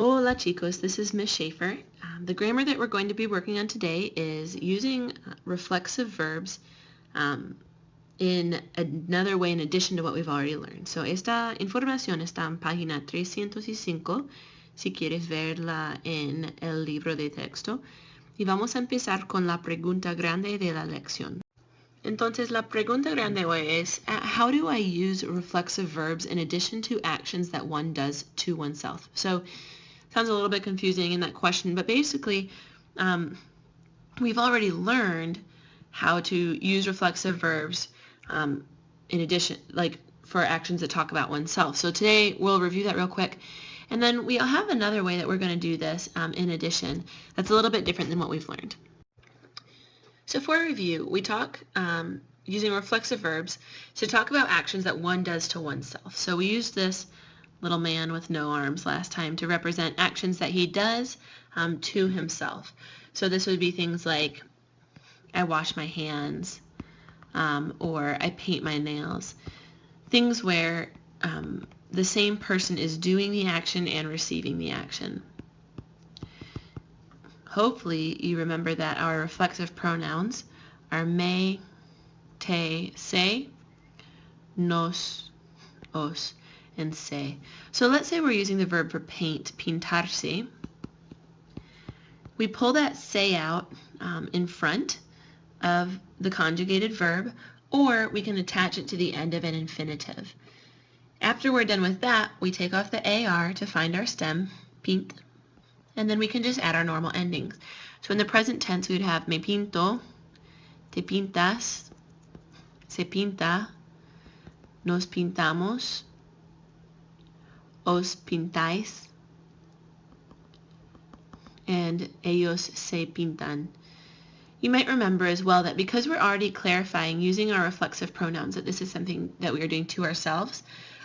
Hola chicos, this is Miss Schaefer. The grammar that we're going to be working on today is using reflexive verbs in another way in addition to what we've already learned. So esta información está en página 305 si quieres verla en el libro de texto. Y vamos a empezar con la pregunta grande de la lección. Entonces la pregunta grande hoy es, how do I use reflexive verbs in addition to actions that one does to oneself? So sounds a little bit confusing in that question, but basically we've already learned how to use reflexive verbs in addition, like for actions that talk about oneself. So today we'll review that real quick, and then we'll have another way that we're going to do this in addition that's a little bit different than what we've learned. So for review, we talk using reflexive verbs to talk about actions that one does to oneself. So we used this little man with no arms last time to represent actions that he does to himself. So this would be things like I wash my hands or I paint my nails. Things where the same person is doing the action and receiving the action. Hopefully you remember that our reflexive pronouns are me, te, se, nos, os, and se. So let's say we're using the verb for paint, pintarse. We pull that se out in front of the conjugated verb, or we can attach it to the end of an infinitive. After we're done with that, we take off the AR to find our stem, pint, and then we can just add our normal endings. So in the present tense, we would have me pinto, te pintas, se pinta, nos pintamos, os pintáis, and ellos se pintan. You might remember as well that because we're already clarifying using our reflexive pronouns that this is something that we are doing to ourselves,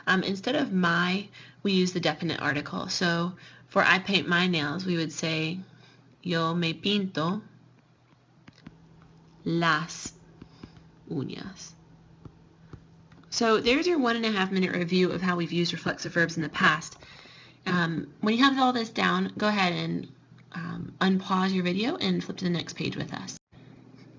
instead of my, we use the definite article. So for I paint my nails, we would say yo me pinto las uñas. So there's your 1.5 minute review of how we've used reflexive verbs in the past. When you have all this down, go ahead and unpause your video and flip to the next page with us.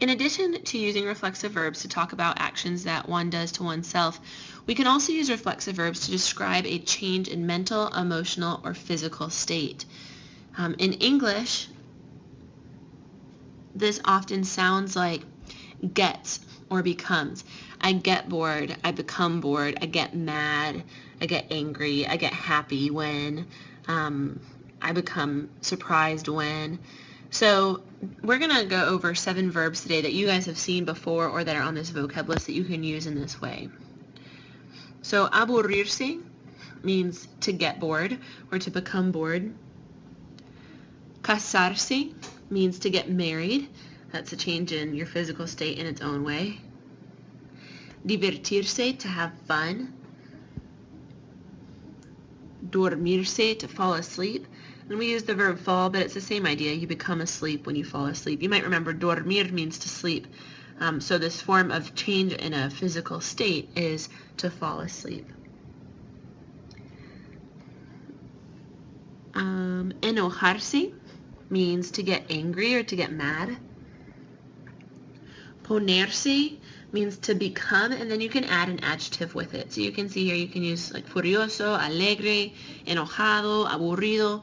In addition to using reflexive verbs to talk about actions that one does to oneself, we can also use reflexive verbs to describe a change in mental, emotional, or physical state. In English, this often sounds like gets or becomes. I get bored, I become bored, I get mad, I get angry, I get happy when, I become surprised when. So we're going to go over 7 verbs today that you guys have seen before or that are on this vocab list that you can use in this way. So aburrirse means to get bored or to become bored. Casarse means to get married. That's a change in your physical state in its own way. Divertirse, to have fun. Dormirse, to fall asleep. And we use the verb fall, but it's the same idea. You become asleep when you fall asleep. You might remember dormir means to sleep. So this form of change in a physical state is to fall asleep. Enojarse means to get angry or to get mad. Ponerse means to become, and then you can add an adjective with it. So you can see here you can use like furioso, alegre, enojado, aburrido.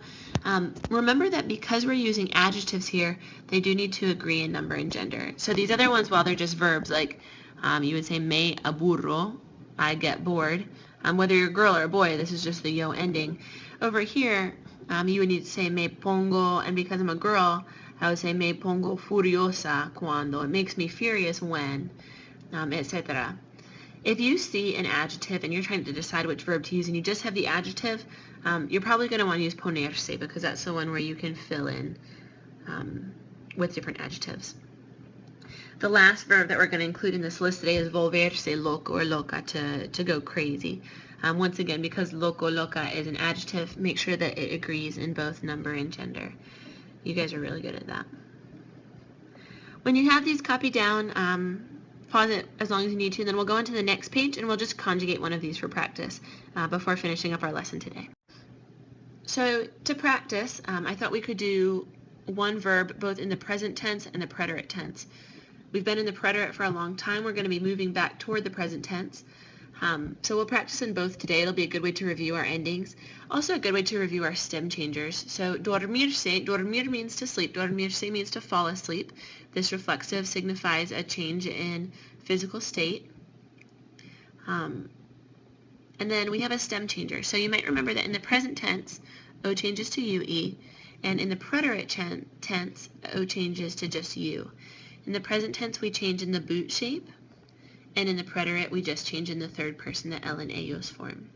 Remember that because we're using adjectives here, they do need to agree in number and gender. So these other ones, while they're just verbs, like you would say me aburro, I get bored. Whether you're a girl or a boy, this is just the yo ending. Over here, you would need to say me pongo, and because I'm a girl, I would say me pongo furiosa cuando. It makes me furious when, etc. If you see an adjective and you're trying to decide which verb to use and you just have the adjective, you're probably going to want to use ponerse because that's the one where you can fill in with different adjectives. The last verb that we're going to include in this list today is volverse loco or loca, to go crazy. Once again, because loco, loca is an adjective, make sure that it agrees in both number and gender. You guys are really good at that. When you have these copied down, pause it as long as you need to, and then we'll go into the next page and we'll just conjugate one of these for practice before finishing up our lesson today. So to practice, I thought we could do one verb both in the present tense and the preterite tense. We've been in the preterite for a long time. We're going to be moving back toward the present tense. So we'll practice in both today. It'll be a good way to review our endings. Also a good way to review our stem changers. So dormirse, dormir means to sleep. Dormirse means to fall asleep. This reflexive signifies a change in physical state. And then we have a stem changer. So you might remember that in the present tense, O changes to UE, and in the preterite tense, O changes to just U. In the present tense, we change in the boot shape, and in the preterite, we just change in the third person, the L and ellos form.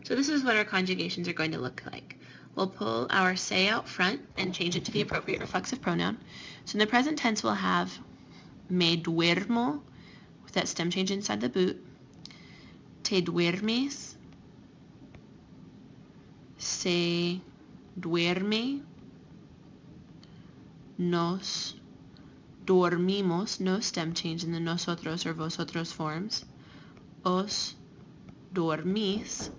So this is what our conjugations are going to look like. We'll pull our se out front and change it to the appropriate reflexive pronoun. So in the present tense, we'll have me duermo, with that stem change inside the boot. Te duermes, se duerme, nos dormimos, no stem change in the nosotros or vosotros forms, os dormís,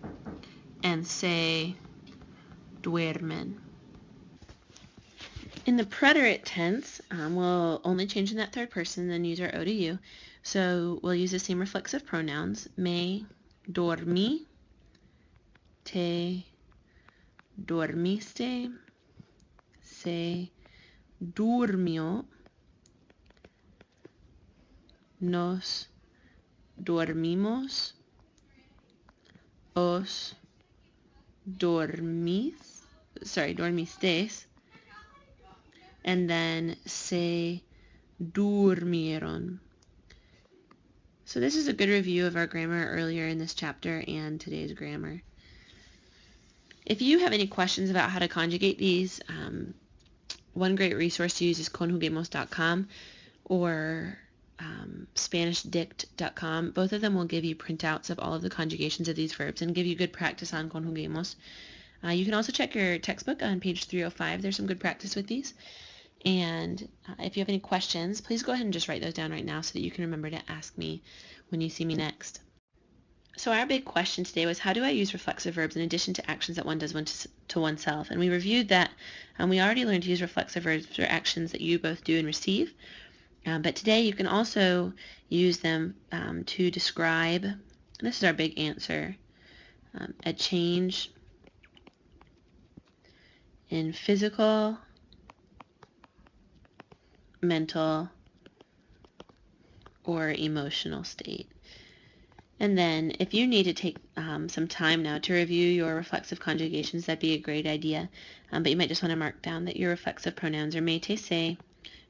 and se duermen. In the preterite tense, we'll only change in that third person, then use our O to U. So we'll use the same reflexive pronouns, me dormí, te dormiste, se durmió, nos dormimos, os dormisteis, and then se durmieron. So this is a good review of our grammar earlier in this chapter and today's grammar. If you have any questions about how to conjugate these, one great resource to use is conjuguemos.com or SpanishDict.com. Both of them will give you printouts of all of the conjugations of these verbs and give you good practice on conjuguemos. You can also check your textbook on page 305. There's some good practice with these. And if you have any questions, please go ahead and just write those down right now so that you can remember to ask me when you see me next. So our big question today was, how do I use reflexive verbs in addition to actions that one does to oneself? And we reviewed that, and we already learned to use reflexive verbs for actions that you both do and receive. But today you can also use them to describe, and this is our big answer, a change in physical, mental, or emotional state. And then if you need to take some time now to review your reflexive conjugations, that'd be a great idea. But you might just want to mark down that your reflexive pronouns are me, te, se,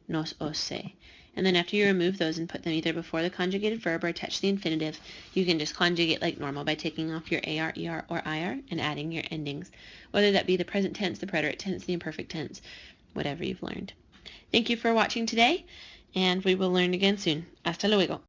nos, os, se. And then after you remove those and put them either before the conjugated verb or attach the infinitive, you can just conjugate like normal by taking off your AR, ER, or IR and adding your endings, whether that be the present tense, the preterite tense, the imperfect tense, whatever you've learned. Thank you for watching today, and we will learn again soon. Hasta luego.